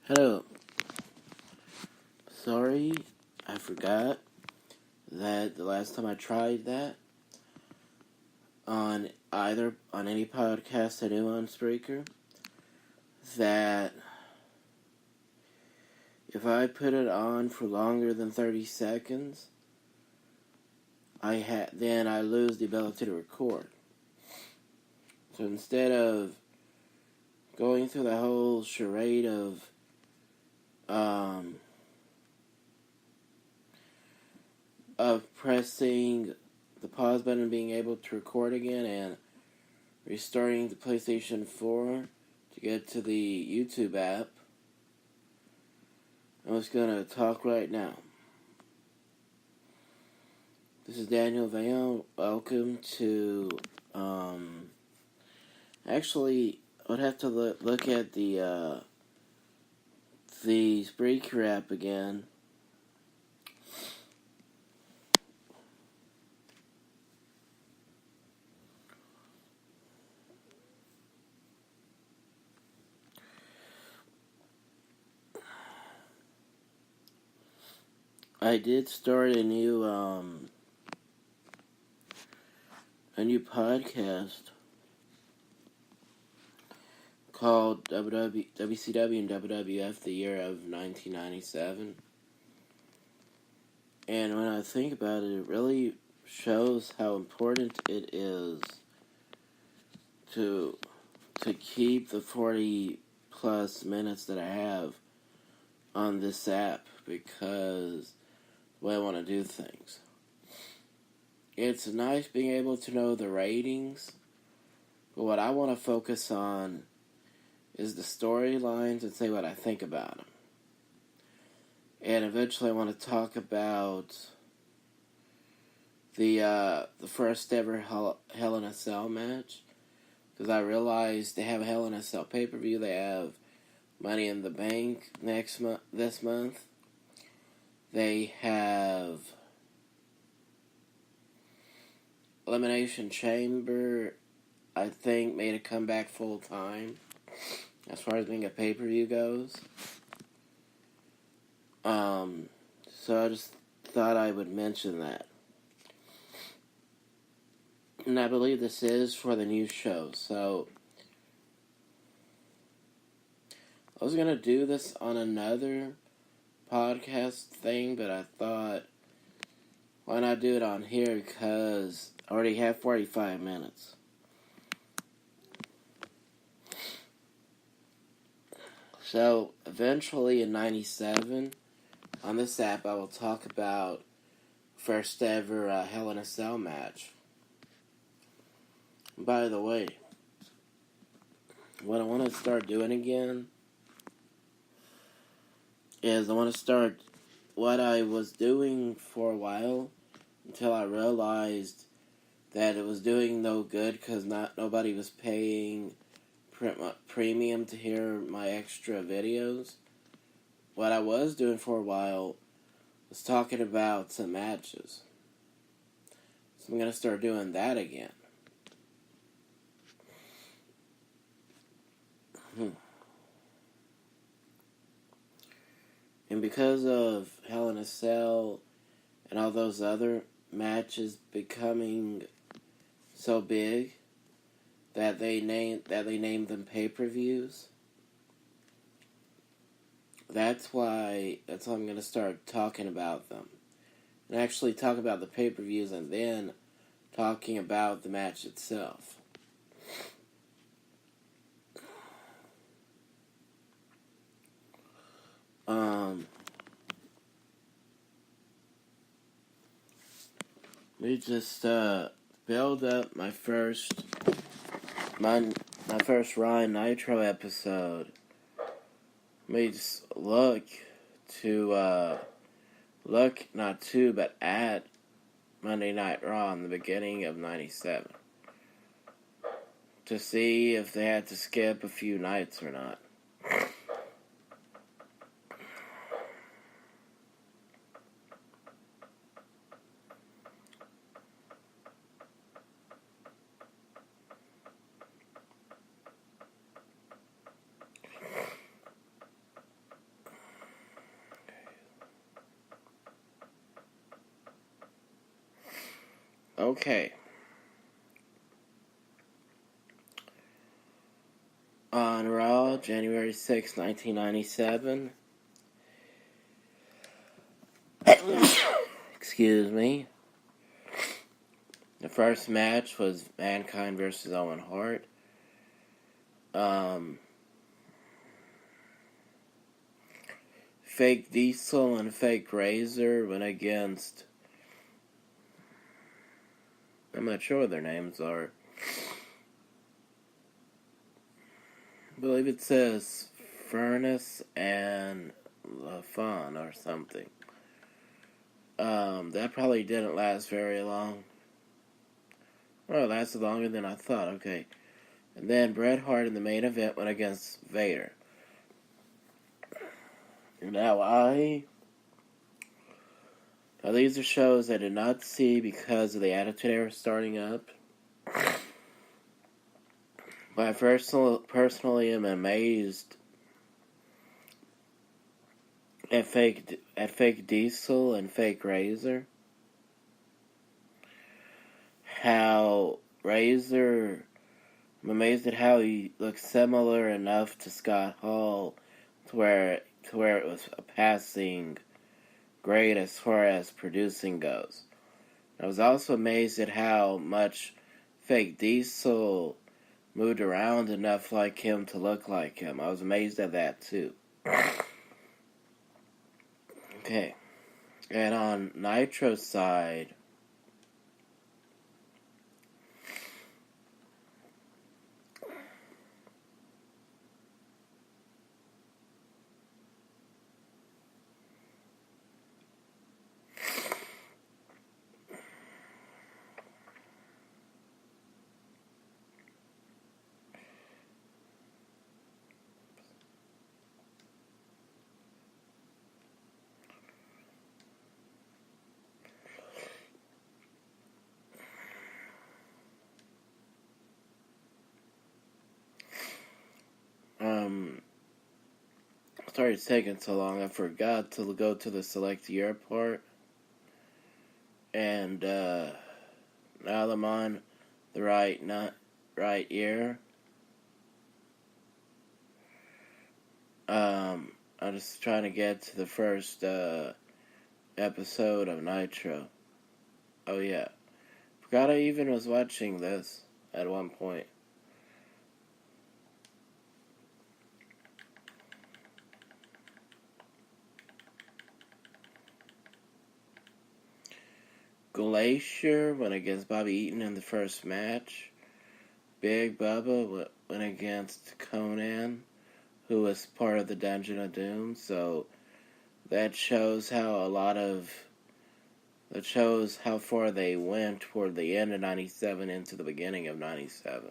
Hello. Sorry, I forgot that the last time I tried that on any podcast I do on Spreaker, that if I put it on for longer than 30 seconds, then I lose the ability to record. So instead of going through the whole charade of pressing the pause button and being able to record again and restarting the PlayStation 4 to get to the YouTube app, I'm just going to talk right now. This is Daniel Vail. Welcome to, actually, I would have to look at the Spreaker app again. I did start a new podcast called WCW and WWF the year of 1997. And when I think about it, it really shows how important it is to keep the 40 plus minutes that I have on this app, because the way I want to do things. It's nice being able to know the ratings, but what I want to focus on is the storylines and say what I think about them. And eventually I want to talk about the first ever Hell in a Cell match, because I realized they have a Hell in a Cell pay-per-view, they have Money in the Bank this month, they have Elimination Chamber, I think, made a comeback full time as far as being a pay-per-view goes. So I just thought I would mention that. And I believe this is for the new show, so I was going to do this on another podcast thing, but I thought, why not do it on here, because I already have 45 minutes. So, eventually in 97, on this app, I will talk about first ever Hell in a Cell match. By the way, what I want to start doing again is I want to start what I was doing for a while until I realized that it was doing no good because nobody was paying premium to hear my extra videos. What I was doing for a while was talking about some matches. So I'm going to start doing that again. And because of Hell in a Cell and all those other matches becoming so big that they named them pay-per-views, that's why I'm going to start talking about them. And actually talk about the pay-per-views and then talking about the match itself. We just build up my first Raw and Nitro episode. We just look at Monday Night Raw in the beginning of 97 to see if they had to skip a few nights or not. Okay. On Raw, January 6, 1997. Excuse me. The first match was Mankind versus Owen Hart. Fake Diesel and Fake Razor went against... I'm not sure what their names are. I believe it says Furnace and LaFon or something. That probably didn't last very long. Well, it lasted longer than I thought. Okay. And then Bret Hart in the main event went against Vader. Now these are shows I did not see because of the Attitude Era starting up. But I personally am amazed at fake Diesel and fake Razor. I'm amazed at how he looks similar enough to Scott Hall to where it was a passing grade as far as producing goes. I was also amazed at how much fake Diesel moved around enough like him to look like him. I was amazed at that too. Okay. And on Nitro's side, sorry it's taking so long. I forgot to go to the select year part. And now I'm on the right year. I'm just trying to get to the first episode of Nitro. Oh yeah. Forgot I even was watching this at one point. Glacier went against Bobby Eaton in the first match. Big Bubba went against Conan, who was part of the Dungeon of Doom. So that shows how how far they went toward the end of 97 into the beginning of 97.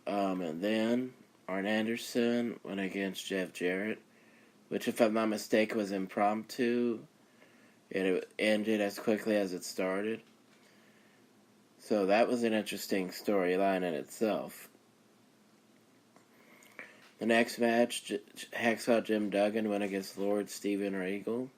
And then Arn Anderson went against Jeff Jarrett, which, if I'm not mistaken, was impromptu. It ended as quickly as it started. So that was an interesting storyline in itself. The next match, Hacksaw Jim Duggan went against Lord Steven Regal.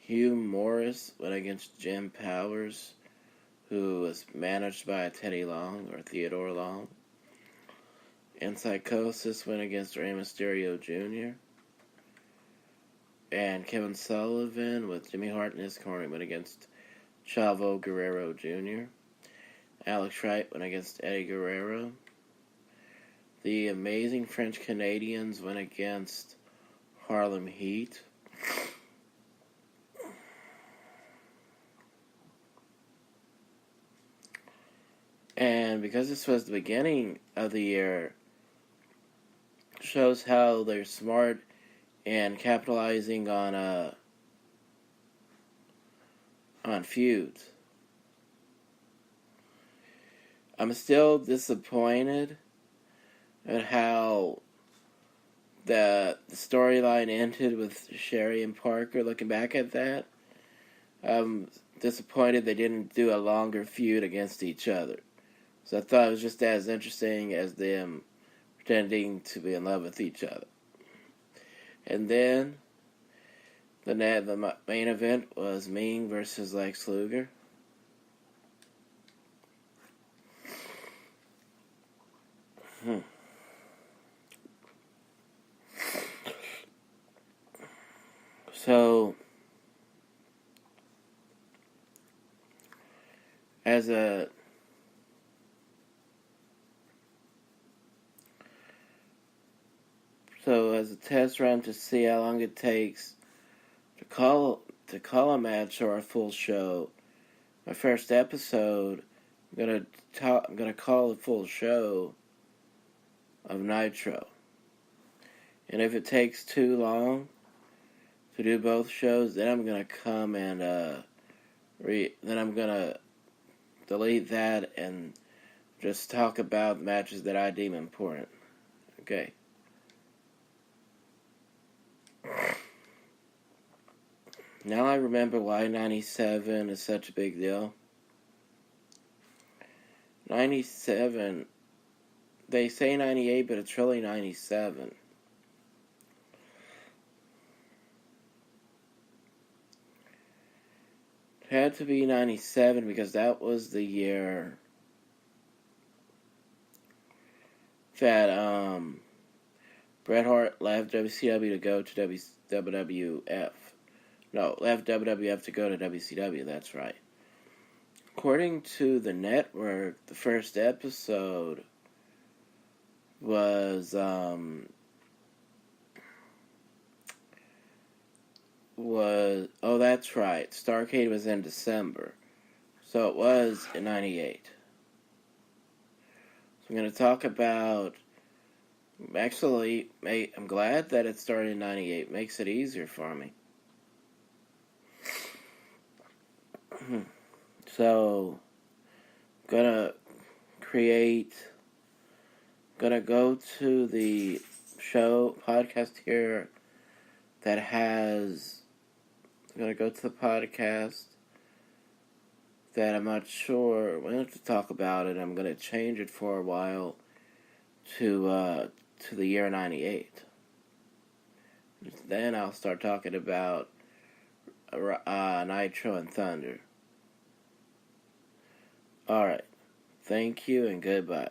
Hugh Morris went against Jim Powers, who was managed by Teddy Long, or Theodore Long. And Psychosis went against Rey Mysterio Jr. And Kevin Sullivan, with Jimmy Hart in his corner, went against Chavo Guerrero Jr. Alex Wright went against Eddie Guerrero. The Amazing French Canadians went against Harlem Heat. And because this was the beginning of the year, shows how they're smart and capitalizing on feuds. I'm still disappointed at how the storyline ended with Sherry and Parker. Looking back at that, I'm disappointed they didn't do a longer feud against each other. So I thought it was just as interesting as them pretending to be in love with each other. And then The main event was Ming versus Lex Luger. So, as a test run to see how long it takes to call a match or a full show, my first episode, I'm gonna call a full show of Nitro. And if it takes too long to do both shows, then I'm gonna come and then I'm gonna delete that and just talk about matches that I deem important. Okay. Now I remember why 97 is such a big deal. 97, they say 98, but it's really 97. It had to be 97 because that was the year that Bret Hart left WCW to go to WWF. No, left WWF to go to WCW, that's right. According to the network, the first episode was oh, that's right. Starrcade was in December. So it was in 98. So I'm going to talk about, actually, I'm glad that it started in 98. Makes it easier for me. So, gonna go to the podcast here that has, I'm gonna go to the podcast that I'm not sure when to talk about it. I'm gonna change it for a while to the year 98. Then I'll start talking about Nitro and Thunder. Alright. Thank you and goodbye.